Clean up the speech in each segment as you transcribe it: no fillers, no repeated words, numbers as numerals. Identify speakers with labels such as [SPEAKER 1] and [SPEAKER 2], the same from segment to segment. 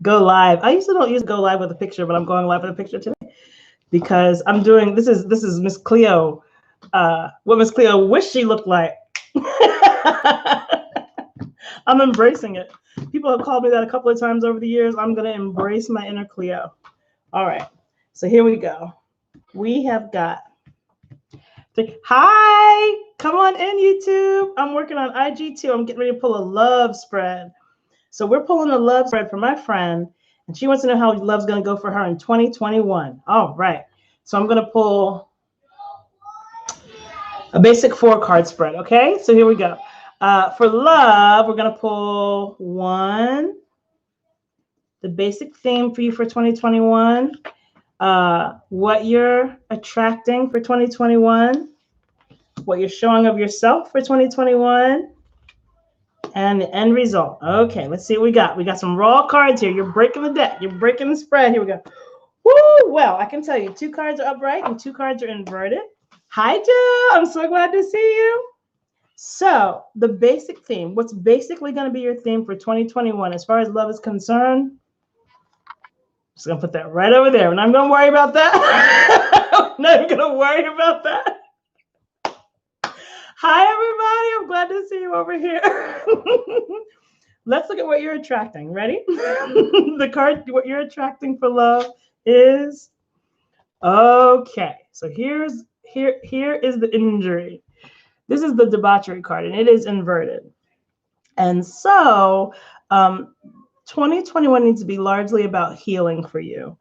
[SPEAKER 1] go live. I usually don't use go live with a picture, but I'm going live with a picture today because I'm doing, this is Miss Cleo, what Miss Cleo wished she looked like. I'm embracing it. People have called me that a couple of times over the years. I'm going to embrace my inner Cleo. All right. So here we go. We have got, hi, come on in, YouTube. I'm working on IG too. I'm getting ready to pull a love spread. So we're pulling a love spread for my friend, and she wants to know how love's going to go for her in 2021. All right. So I'm going to pull a basic 4-card spread. Okay. So here we go. For love, we're going to pull 1, the basic theme for you for 2021, what you're attracting for 2021, what you're showing of yourself for 2021, and the end result. Okay, let's see what we got. We got some raw cards here. You're breaking the deck. You're breaking the spread. Here we go. Woo! Well, I can tell you 2 cards are upright and 2 cards are inverted. Hi, Jill. I'm so glad to see you. So the basic theme, what's basically going to be your theme for 2021 as far as love is concerned, just going to put that right over there. And I'm going to worry about that. I'm not even going to worry about that. Hi, everybody. I'm glad to see you over here. Let's look at what you're attracting. Ready? The card, what you're attracting for love is, okay. So here is the injury. This is the debauchery card, and it is inverted. And so 2021 needs to be largely about healing for you.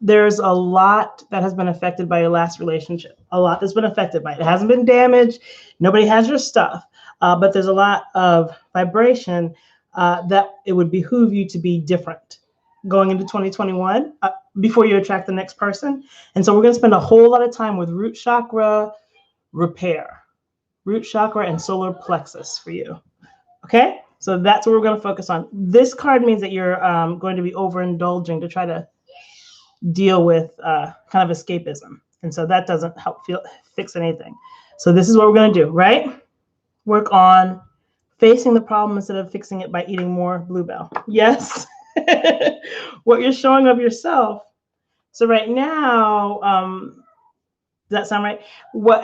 [SPEAKER 1] There's a lot that has been affected by your last relationship. A lot that's been affected by it. It hasn't been damaged. Nobody has your stuff. But there's a lot of vibration that it would behoove you to be different going into 2021 before you attract the next person. And so we're going to spend a whole lot of time with root chakra repair. Root chakra and solar plexus for you. Okay, so that's what we're going to focus on. This card means that you're going to be overindulging to try to deal with kind of escapism. And so that doesn't help fix anything. So this is what we're going to do, right? Work on facing the problem instead of fixing it by eating more Bluebell. Yes. What you're showing of yourself. So right now, does that sound right?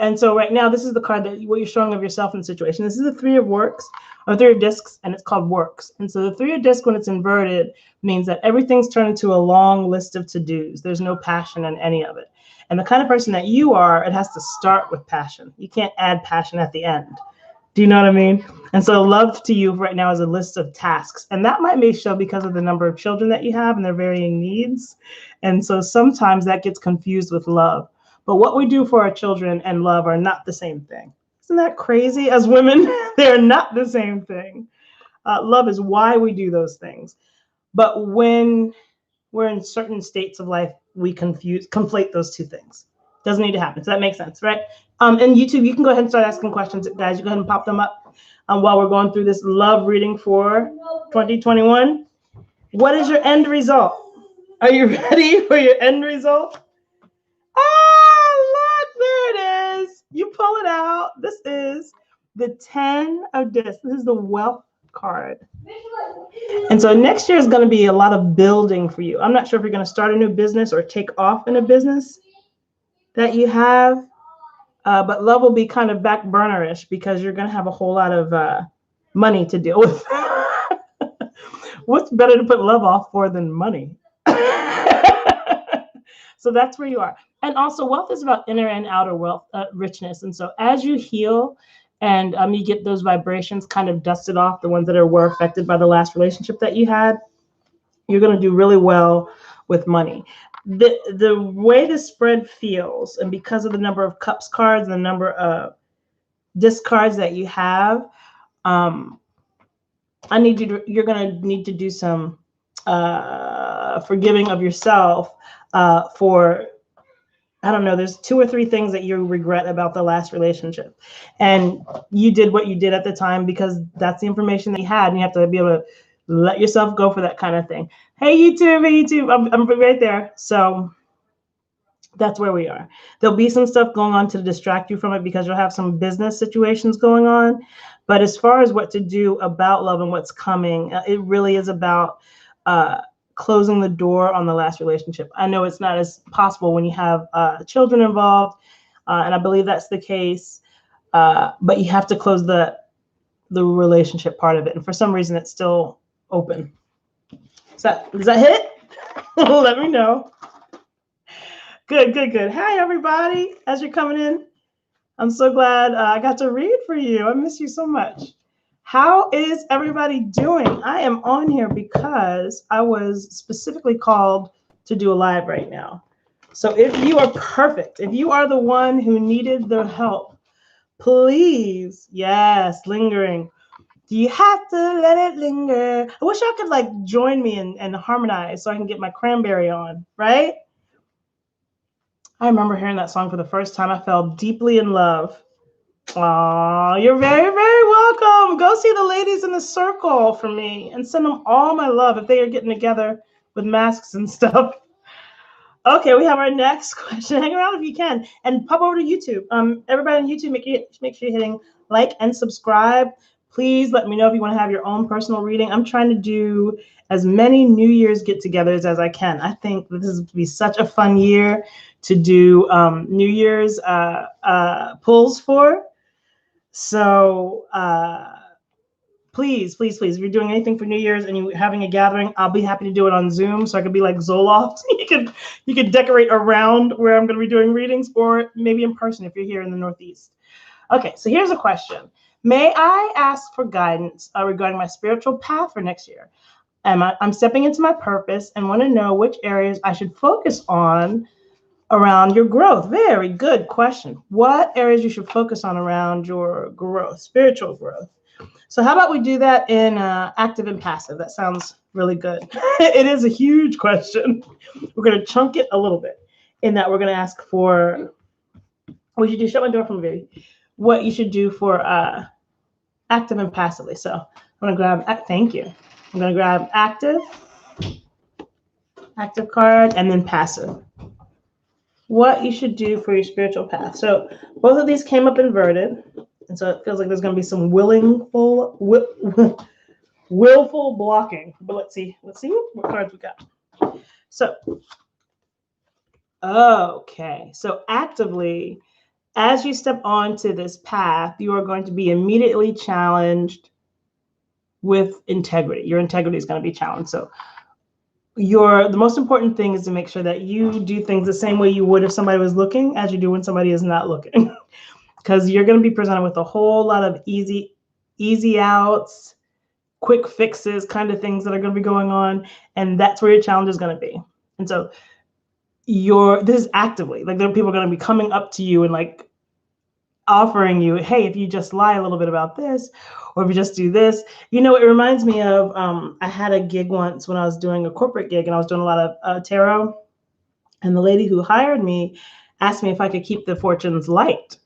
[SPEAKER 1] And so right now, this is the card that what you're showing of yourself in the situation. This is the 3 of works, or 3 of discs, and it's called works. And so the 3 of discs, when it's inverted, means that everything's turned into a long list of to-dos. There's no passion in any of it. And the kind of person that you are, it has to start with passion. You can't add passion at the end. Do you know what I mean? And so love to you right now is a list of tasks. And that might be show because of the number of children that you have and their varying needs. And so sometimes that gets confused with love. But what we do for our children and love are not the same thing. Isn't that crazy? As women, they're not the same thing. Love is why we do those things. But when we're in certain states of life, we conflate those 2 things. Doesn't need to happen. So that makes sense, right? And YouTube, you can go ahead and start asking questions, guys. You go ahead and pop them up while we're going through this love reading for 2021. What is your end result? Are you ready for your end result? Look, there it is. You pull it out. This is the 10 of discs. This is the wealth card. And so next year is going to be a lot of building for you. I'm not sure if you're going to start a new business or take off in a business that you have, but love will be kind of back burnerish because you're going to have a whole lot of money to deal with. What's better to put love off for than money? So that's where you are. And also wealth is about inner and outer wealth, richness. And so as you heal and you get those vibrations kind of dusted off, the ones that were affected by the last relationship that you had, you're going to do really well with money. The way the spread feels, and because of the number of cups cards and the number of disc cards that you have, you're going to need to do some forgiving of yourself for, I don't know, there's 2 or 3 things that you regret about the last relationship. And you did what you did at the time because that's the information that you had, and you have to be able to let yourself go for that kind of thing. Hey, YouTube, I'm right there. So that's where we are. There'll be some stuff going on to distract you from it because you'll have some business situations going on. But as far as what to do about love and what's coming, it really is about closing the door on the last relationship. I know it's not as possible when you have children involved, and I believe that's the case, but you have to close the relationship part of it. And for some reason, it's still open. Does that hit? Let me know. Good. Hi, everybody. As you're coming in, I'm so glad I got to read for you. I miss you so much. How is everybody doing? I am on here because I was specifically called to do a live right now. So if you are perfect, if you are the one who needed the help, please, yes, lingering. Do you have to let it linger? I wish y'all could like join me and harmonize so I can get my cranberry on, right? I remember hearing that song for the first time. I fell deeply in love. Aw, you're very, very welcome. Go see the ladies in the circle for me and send them all my love if they are getting together with masks and stuff. Okay, we have our next question. Hang around if you can and pop over to YouTube. Everybody on YouTube, make sure you're hitting like and subscribe. Please let me know if you want to have your own personal reading. I'm trying to do as many New Year's get-togethers as I can. I think this is going to be such a fun year to do New Year's pulls for. So please, if you're doing anything for New Year's and you're having a gathering, I'll be happy to do it on Zoom. So I could be like Zoloft. You could decorate around where I'm going to be doing readings, or maybe in person if you're here in the Northeast. Okay, so here's a question. May I ask for guidance regarding my spiritual path for next year? I'm stepping into my purpose and want to know which areas I should focus on around your growth. Very good question. What areas you should focus on around your growth, spiritual growth? So how about we do that in active and passive? That sounds really good. It is a huge question. We're going to chunk it a little bit in that we're going to ask for, what you do, shut my door for me, baby. What you should do for active and passively. So I'm going to grab, thank you. I'm going to grab active card, and then passive. What you should do for your spiritual path. So both of these came up inverted. And so it feels like there's going to be some willful blocking. But let's see what cards we got. So, okay. So actively, as you step onto this path, you are going to be immediately challenged with integrity. Your integrity is going to be challenged. So the most important thing is to make sure that you do things the same way you would if somebody was looking as you do when somebody is not looking. Because you're going to be presented with a whole lot of easy outs, quick fixes, kind of things that are going to be going on. And that's where your challenge is going to be. And so this is actively, like, there are people going to be coming up to you and like offering you, hey, if you just lie a little bit about this, or if you just do this. You know, it reminds me of, I had a gig once when I was doing a corporate gig and I was doing a lot of tarot. And the lady who hired me asked me if I could keep the fortunes light.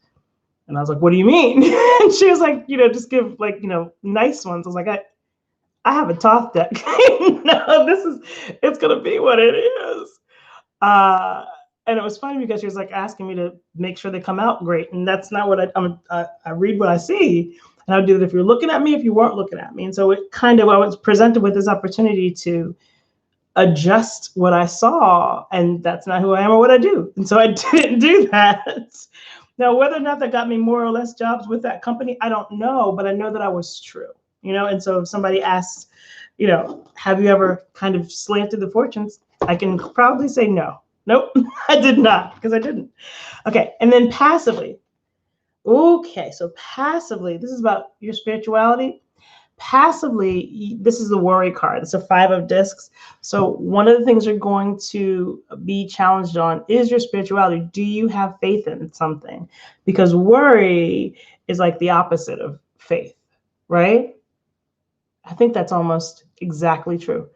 [SPEAKER 1] And I was like, what do you mean? And she was like, just give like, nice ones. I was like, I have a Toth deck. No, it's going to be what it is. And it was funny because she was like asking me to make sure they come out great. And that's not what I read what I see. And I would do that if you're looking at me, if you weren't looking at me. And so I was presented with this opportunity to adjust what I saw. And that's not who I am or what I do. And so I didn't do that. Now, whether or not that got me more or less jobs with that company, I don't know, but I know that I was true, and so if somebody asks, have you ever kind of slanted the fortunes? I can probably say no. Nope, I did not, because I didn't. Okay, and then passively. Okay, so passively, this is about your spirituality. Passively, this is the worry card. It's a 5 of discs. So one of the things you're going to be challenged on is your spirituality. Do you have faith in something? Because worry is like the opposite of faith, right? I think that's almost exactly true.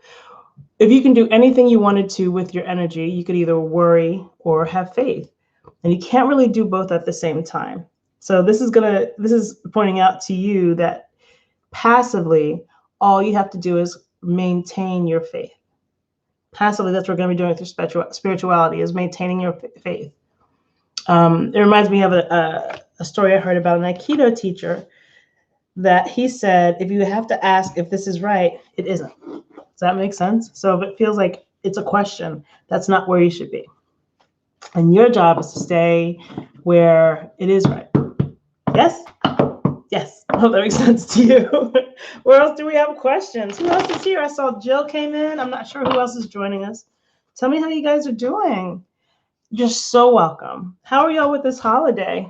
[SPEAKER 1] If you can do anything you wanted to with your energy, you could either worry or have faith. And you can't really do both at the same time. So this is pointing out to you that passively, all you have to do is maintain your faith. Passively, that's what we're going to be doing with your spirituality, is maintaining your faith. It reminds me of a story I heard about an Aikido teacher, that he said, if you have to ask if this is right, it isn't. Does that make sense? So if it feels like it's a question, that's not where you should be. And your job is to stay where it is right. Yes? Yes. I hope that makes sense to you. Where else do we have questions? Who else is here? I saw Jill came in. I'm not sure who else is joining us. Tell me how you guys are doing. You're so welcome. How are y'all with this holiday?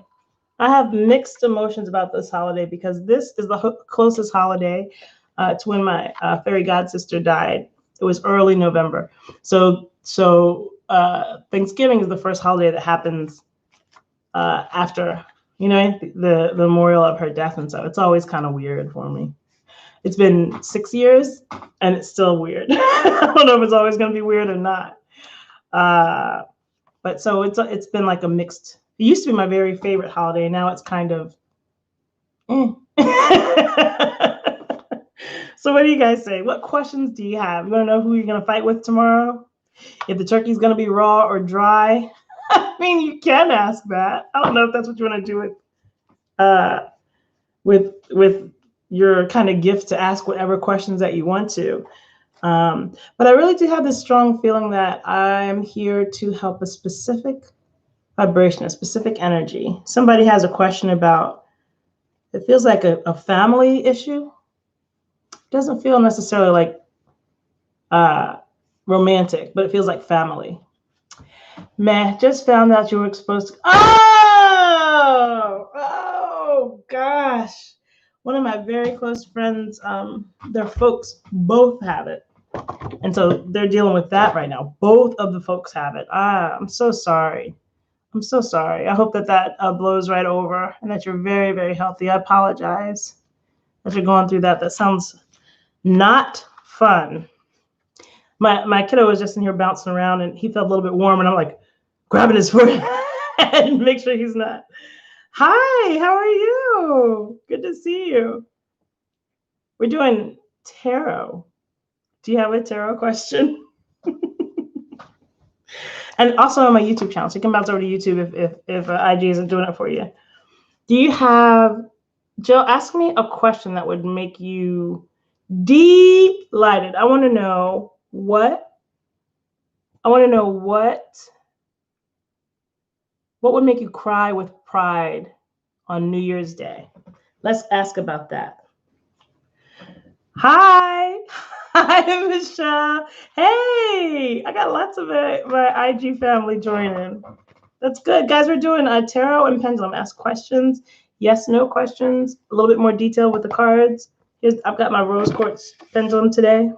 [SPEAKER 1] I have mixed emotions about this holiday because this is the closest holiday to when my fairy god sister died. It was early November. So Thanksgiving is the first holiday that happens after, the memorial of her death. And so it's always kind of weird for me. It's been 6 years and it's still weird. I don't know if it's always going to be weird or not. But so it's been like a mixed. It used to be my very favorite holiday. Now it's kind of. So what do you guys say? What questions do you have? You want to know who you're going to fight with tomorrow? If the turkey's going to be raw or dry? I mean, you can ask that. I don't know if that's what you want to do with your kind of gift to ask whatever questions that you want to. But I really do have this strong feeling that I'm here to help a specific vibration, a specific energy. Somebody has a question about, it feels like a family issue. It doesn't feel necessarily like romantic, but it feels like family. Meh, just found out you were exposed to, oh gosh. One of my very close friends, their folks both have it. And so they're dealing with that right now. Both of the folks have it. I'm so sorry. I'm so sorry. I hope that blows right over and that you're very, very healthy. I apologize that you're going through that. That sounds not fun. My kiddo was just in here bouncing around and he felt a little bit warm and I'm like grabbing his forehead and make sure he's not. Hi, how are you? Good to see you. We're doing tarot. Do you have a tarot question? And also on my YouTube channel, so you can bounce over to YouTube if IG isn't doing it for you. Do you have, Jill, ask me a question that would make you delighted. I want to know what would make you cry with pride on New Year's Day. Let's ask about that. Hi, Michelle. Hey, I got lots of my IG family joining. That's good. Guys, we're doing a tarot and pendulum. Ask questions, yes, no questions, a little bit more detail with the cards. I've got my rose quartz pendulum today.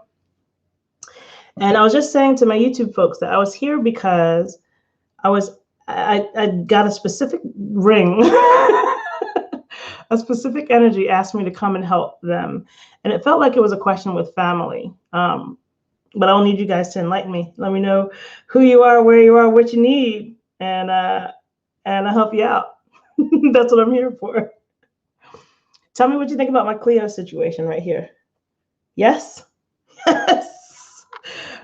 [SPEAKER 1] And I was just saying to my YouTube folks that I was here because I got a specific ring. A specific energy asked me to come and help them. And it felt like it was a question with family. But I'll need you guys to enlighten me. Let me know who you are, where you are, what you need, and I'll help you out. That's what I'm here for. Tell me what you think about my Cleo situation right here. Yes? Yes.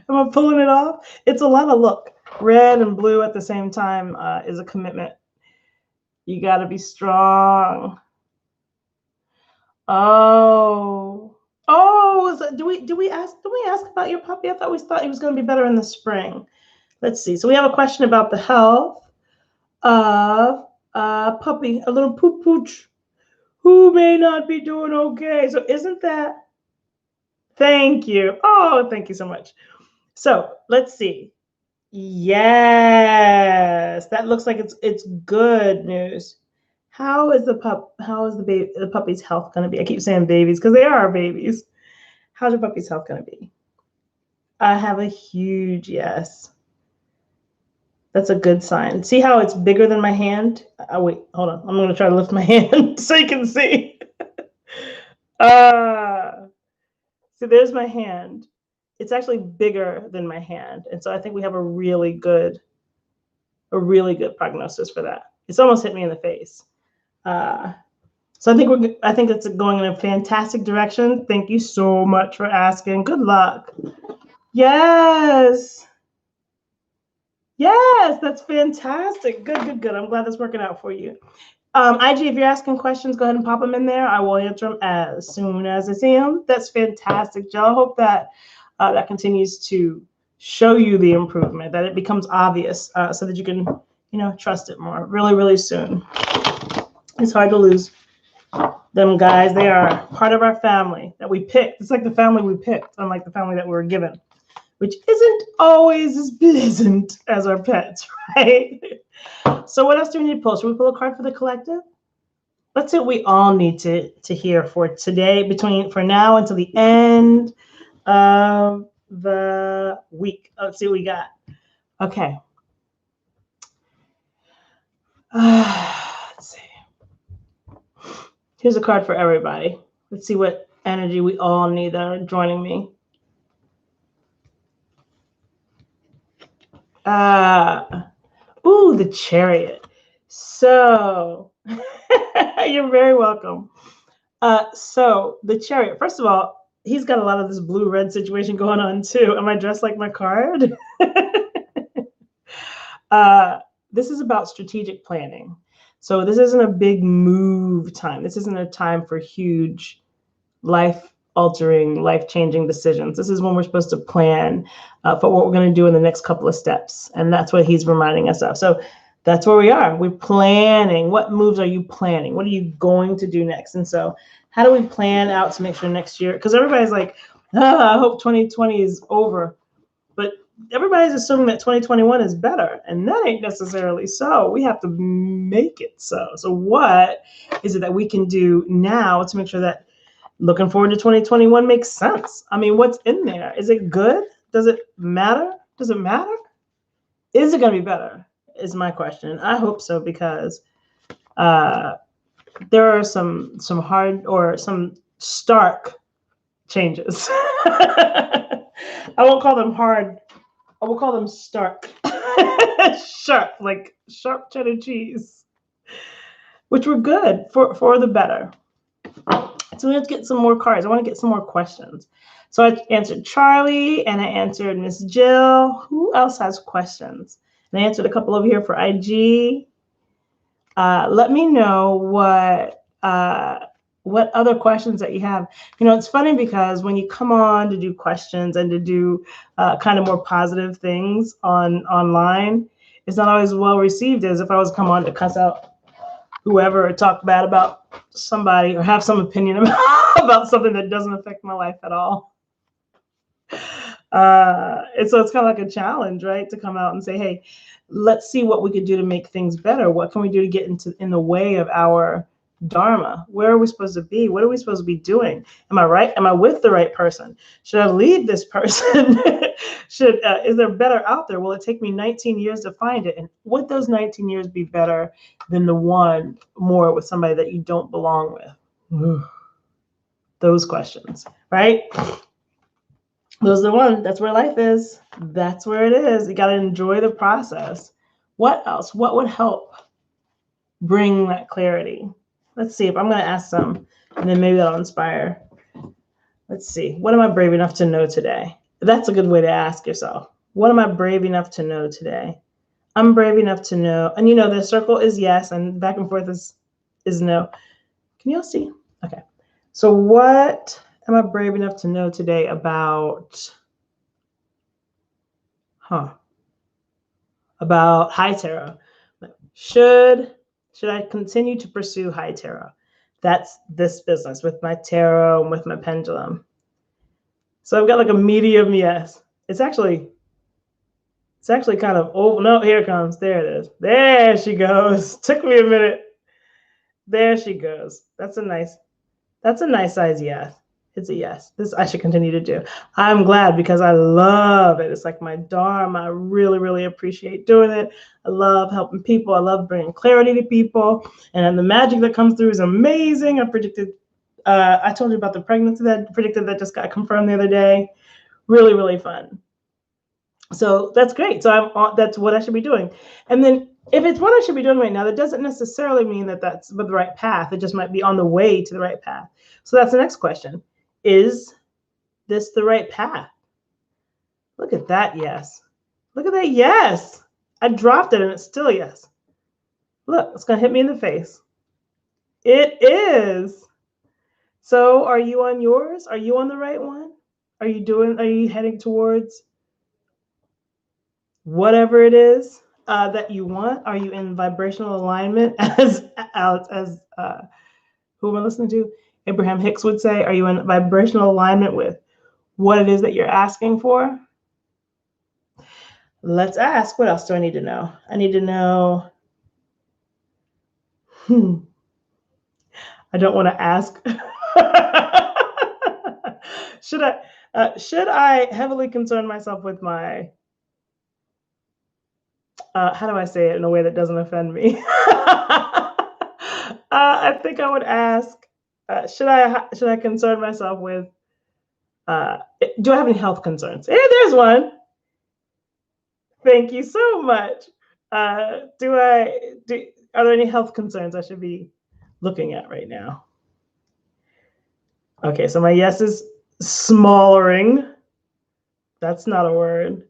[SPEAKER 1] Am I pulling it off? It's a lot of look. Red and blue at the same time is a commitment. You got to be strong. Oh, do we ask about your puppy? I thought he was going to be better in the spring. Let's see. So we have a question about the health of a puppy, a little poop pooch, who may not be doing okay. So isn't that? Thank you. Oh, thank you so much. So let's see. Yes, that looks like it's good news. How is the puppy's health going to be? I keep saying babies because they are babies. How's your puppy's health going to be? I have a huge yes. That's a good sign. See how it's bigger than my hand? Wait, hold on. I'm going to try to lift my hand so you can see. So there's my hand. It's actually bigger than my hand. And so I think we have a really good prognosis for that. It's almost hit me in the face. So I think it's going in a fantastic direction. Thank you so much for asking. Good luck. Yes. Yes, that's fantastic. Good. I'm glad that's working out for you. IG, if you're asking questions, go ahead and pop them in there. I will answer them as soon as I see them. That's fantastic, Joe. I hope that that continues to show you the improvement, that it becomes obvious, so that you can, trust it more really, really soon. It's hard to lose them, guys. They are part of our family that we picked. It's like the family we picked, unlike the family that we were given, which isn't always as pleasant as our pets, right? So what else do we need to pull? Should we pull a card for the collective? Let's see what we all need to hear for today, for now until the end of the week. Let's see what we got. Okay. Let's see. Here's a card for everybody. Let's see what energy we all need that are joining me. Ooh, the Chariot. So, you're very welcome. So the Chariot, first of all, he's got a lot of this blue-red situation going on too. Am I dressed like my card? This is about strategic planning. So this isn't a big move time. This isn't a time for huge life-altering, life-changing decisions. This is when we're supposed to plan for what we're going to do in the next couple of steps. And that's what he's reminding us of. So that's where we are. We're planning. What moves are you planning? What are you going to do next? And so how do we plan out to make sure next year? Because everybody's like, I hope 2020 is over. But everybody's assuming that 2021 is better. And that ain't necessarily so. We have to make it so. So what is it that we can do now to make sure that looking forward to 2021 makes sense? I mean, what's in there? Is it good? Does it matter? Does it matter? Is it going to be better? Is my question. I hope so, because there are some hard or some stark changes. I won't call them hard. I will call them stark. Sharp, like sharp cheddar cheese, which were good for the better. So let's get some more cards. I want to get some more questions. So I answered Charlie and I answered Miss Jill. Who else has questions? And I answered a couple over here for IG. Let me know what other questions that you have. It's funny because when you come on to do questions and to do kind of more positive things online, it's not always well received as if I was come on to cuss out whoever or talk bad about somebody or have some opinion about something that doesn't affect my life at all. And so it's kind of like a challenge, right? To come out and say, hey, let's see what we can do to make things better. What can we do to get in the way of our dharma? Where are we supposed to be? What are we supposed to be doing? Am I right? Am I with the right person? Should I leave this person? Is there better out there? Will it take me 19 years to find it? And would those 19 years be better than the one more with somebody that you don't belong with? Those questions, right? Those are the ones. That's where life is. That's where it is. You got to enjoy the process. What else? What would help bring that clarity? Let's see if I'm going to ask some, and then maybe that'll inspire. Let's see. What am I brave enough to know today? That's a good way to ask yourself. What am I brave enough to know today? I'm brave enough to know. And the circle is yes, and back and forth is no. Can you all see? Okay. So what am I brave enough to know today about high tarot? Should I continue to pursue high tarot? That's this business with my tarot and with my pendulum. So I've got like a medium yes. It's actually kind of, oh no, here it comes. There it is. There she goes. Took me a minute. There she goes. That's a nice size yes. It's a yes. This I should continue to do. I'm glad because I love it. It's like my dharma. I really, really appreciate doing it. I love helping people. I love bringing clarity to people. And the magic that comes through is amazing. I told you about the pregnancy that predicted that just got confirmed the other day. Really, really fun. So that's great. So that's what I should be doing. And then if it's what I should be doing right now, that doesn't necessarily mean that that's the right path. It just might be on the way to the right path. So that's the next question. Is this the right path? Look at that yes. Look at that yes. I dropped it and it's still yes. Look, it's going to hit me in the face. It is. So are you on yours? Are you on the right one? Are you heading towards whatever it is that you want? Are you in vibrational alignment as who am I listening to? Abraham Hicks would say, are you in vibrational alignment with what it is that you're asking for? Let's ask. What else do I need to know? I need to know. I don't want to ask. Should I heavily concern myself with my how do I say it in a way that doesn't offend me? I think I would ask, should I concern myself with do I have any health concerns? Hey, there's one. Thank you so much. Are there any health concerns I should be looking at right now? Okay, so my yes is smoldering. That's not a word.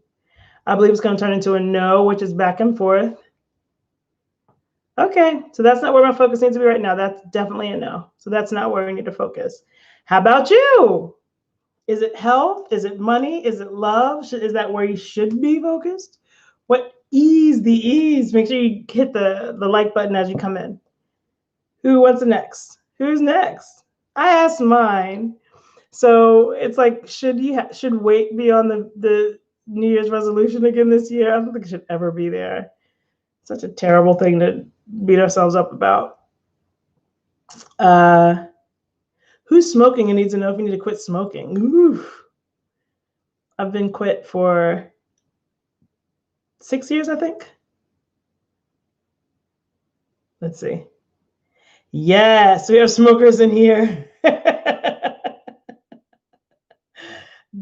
[SPEAKER 1] I believe it's going to turn into a no, which is back and forth. Okay, so that's not where my focus needs to be right now. That's definitely a no. So that's not where we need to focus. How about you? Is it health? Is it money? Is it love? Is that where you should be focused? What ease, the ease. Make sure you hit the like button as you come in. What's next? Who's next? I asked mine. So it's like, should weight be on the New Year's resolution again this year? I don't think it should ever be there. Such a terrible thing to beat ourselves up about. Who's smoking and needs to know if you need to quit smoking? Oof. I've been quit for 6 years, I think. Let's see. Yes, we have smokers in here.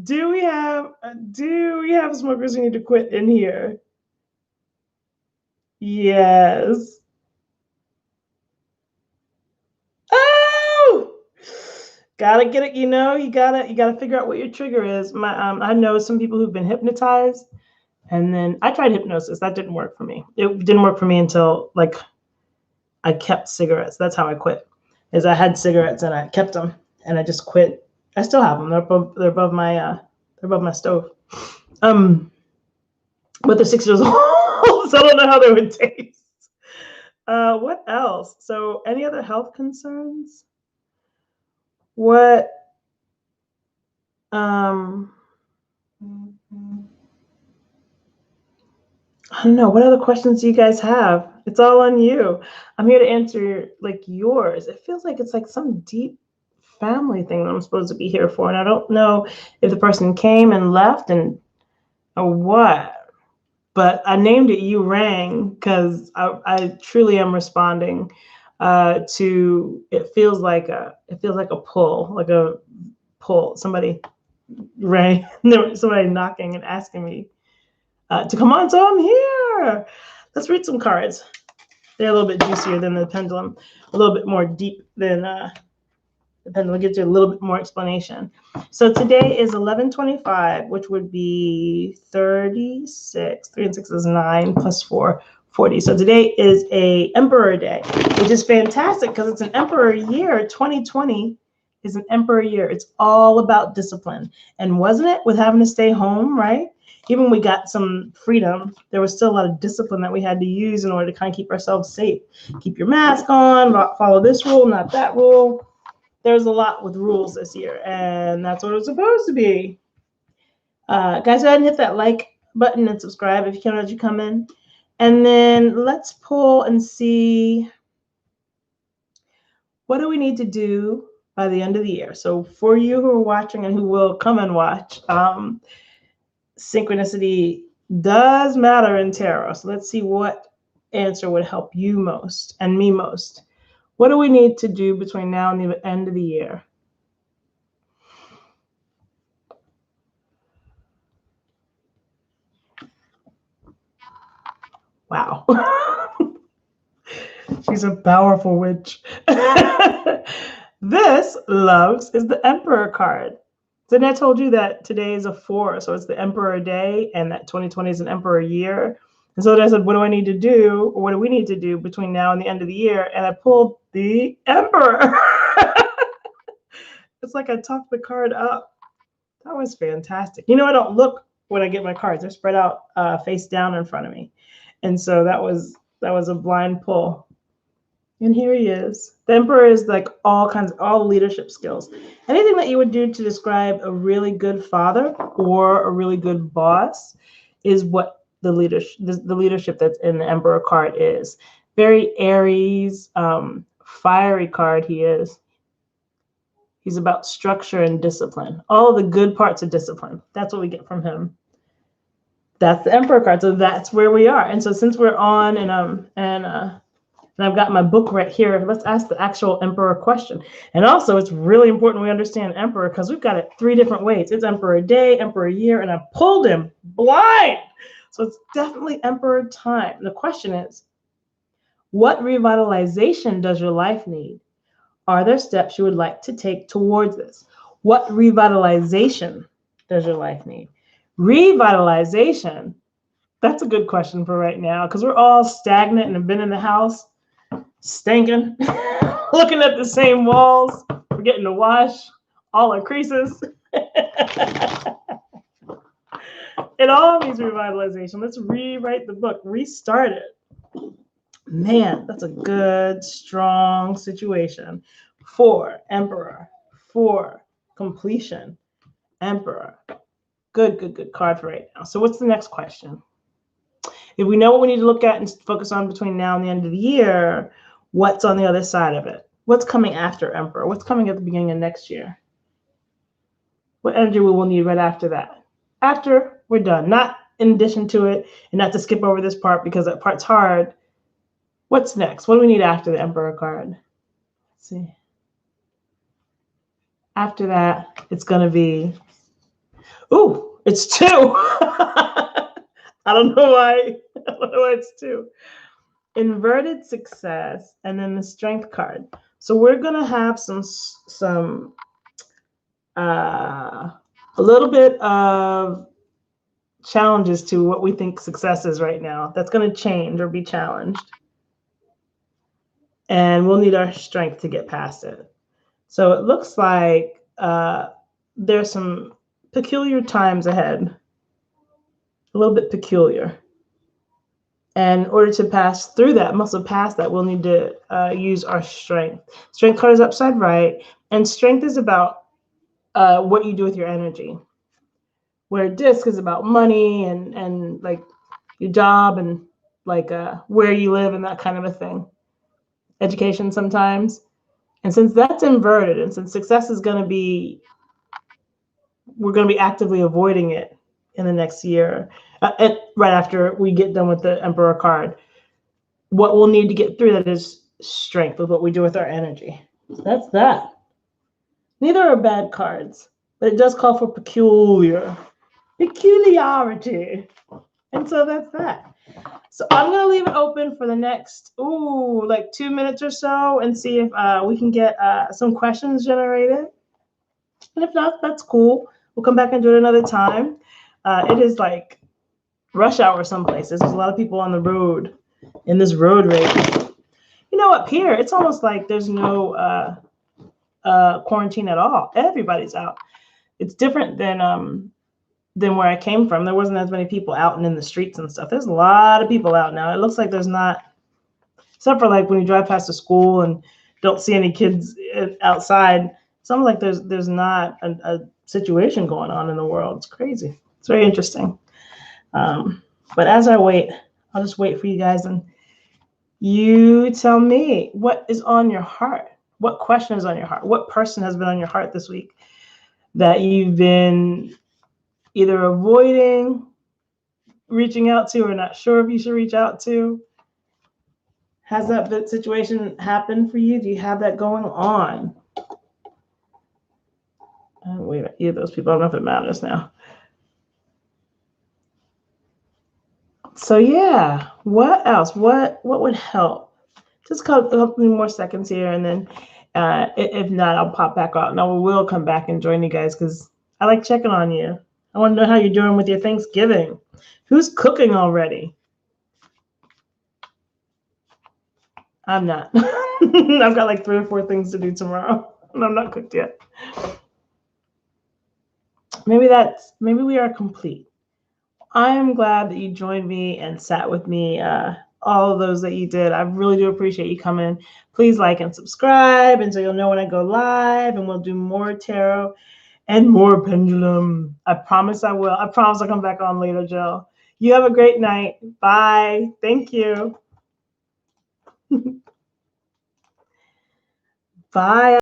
[SPEAKER 1] Do we have smokers who need to quit in here? Yes. Oh, gotta get it. You gotta figure out what your trigger is. I know some people who've been hypnotized, and then I tried hypnosis. That didn't work for me. It didn't work for me until like I kept cigarettes. That's how I quit. Is I had cigarettes and I kept them, and I just quit. I still have them. They're above my stove. But they're 6 years old, so I don't know how they would taste. What else? So, any other health concerns? What? I don't know. What other questions do you guys have? It's all on you. I'm here to answer like yours. It feels like it's like some deep family thing that I'm supposed to be here for, and I don't know if the person came and left or what. But I named it "You Rang" because I truly am responding to. It feels like a pull. Somebody rang. Somebody knocking and asking me to come on. So I'm here. Let's read some cards. They're a little bit juicier than the pendulum, a little bit more deep than the pendulum. Gives you a little bit more explanation. So today is 11/25, which would be 36. 3 and 6 is 9 plus 4, 40. So today is a Emperor Day, which is fantastic because it's an Emperor year. 2020 is an Emperor year. It's all about discipline. And wasn't it, with having to stay home, right? Even when we got some freedom, there was still a lot of discipline that we had to use in order to kind of keep ourselves safe. Keep your mask on, follow this rule, not that rule. There's a lot with rules this year, and that's what it's supposed to be. Guys, go ahead and hit that like button and subscribe if you can as you come in. And then let's pull and see, what do we need to do by the end of the year? So for you who are watching and who will come and watch, synchronicity does matter in tarot. So let's see what answer would help you most and me most. What do we need to do between now and the end of the year? Wow. She's a powerful witch. This, loves, is the Emperor card. Didn't I told you that today is a 4, so it's the Emperor Day, and that 2020 is an Emperor year. And so I said, what do I need to do, or what do we need to do between now and the end of the year? And I pulled the Emperor. It's like I talked the card up. That was fantastic. You know, I don't look when I get my cards. They're spread out face down in front of me. And so that was a blind pull. And here he is. The Emperor is like all leadership skills. Anything that you would do to describe a really good father or a really good boss is what the leadership that's in the Emperor card is. Very Aries, fiery card he is. He's about structure and discipline. All the good parts of discipline. That's what we get from him. That's the Emperor card. So that's where we are. And so since we're on and I've got my book right here, let's ask the actual Emperor question. And also, it's really important we understand Emperor because we've got it 3 different ways. It's Emperor Day, Emperor Year, and I pulled him blind. So it's definitely Emperor time. The question is, what revitalization does your life need? Are there steps you would like to take towards this? What revitalization does your life need? Revitalization, that's a good question for right now because we're all stagnant and have been in the house, stinking, looking at the same walls, forgetting to wash all our creases. It all needs revitalization. Let's rewrite the book, restart it. Man, that's a good, strong situation. 4, Emperor. 4, completion. Emperor. Good card for right now. So what's the next question? If we know what we need to look at and focus on between now and the end of the year, what's on the other side of it? What's coming after Emperor? What's coming at the beginning of next year? What energy we will need right after that? After we're done, not in addition to it, and not to skip over this part because that part's hard. What's next? What do we need after the Emperor card? Let's see. After that, it's going to be, ooh, it's 2. I don't know why it's 2. Inverted success, and then the strength card. So we're going to have a little bit of challenges to what we think success is right now. That's going to change or be challenged. And we'll need our strength to get past it. So it looks like there's some peculiar times ahead, a little bit peculiar. And in order to pass through that, muscle past that, we'll need to use our strength. Strength card is upside right. And strength is about what you do with your energy. Where disc is about money and like your job and like where you live and that kind of a thing. Education sometimes. And since that's inverted, and since success is going to be, we're going to be actively avoiding it in the next year, right after we get done with the Emperor card, what we'll need to get through that is strength with what we do with our energy. So that's that. Neither are bad cards, but it does call for peculiarity. And so that's that. So I'm going to leave it open for the next, like 2 minutes or so and see if we can get some questions generated. And if not, that's cool. We'll come back and do it another time. It is like rush hour some places. There's a lot of people on the road in this road race. You know, up here, it's almost like there's no quarantine at all. Everybody's out. It's different than where I came from. There wasn't as many people out and in the streets and stuff. There's a lot of people out now. It looks like there's not, except for like when you drive past a school and don't see any kids outside. It's almost like there's not a situation going on in the world. It's crazy. It's very interesting. But as I wait, I'll just wait for you guys and you tell me what is on your heart. What question is on your heart? What person has been on your heart this week that you've been either avoiding reaching out to or not sure if you should reach out to? Has that situation happened for you? Do you have that going on? Wait a minute, either those people, I don't know if it matters now. So yeah, what else? What would help? Just a couple more seconds here, and then if not, I'll pop back out. No, we will come back and join you guys because I like checking on you. I want to know how you're doing with your Thanksgiving. Who's cooking already? I'm not. I've got like 3 or 4 things to do tomorrow, and I'm not cooked yet. maybe we are complete. I am glad that you joined me and sat with me. All of those that you did, I really do appreciate you coming. Please like and subscribe, and so you'll know when I go live, and we'll do more tarot and more pendulum. I promise I will. I promise I'll come back on later, Jill. You have a great night. Bye. Thank you. Bye.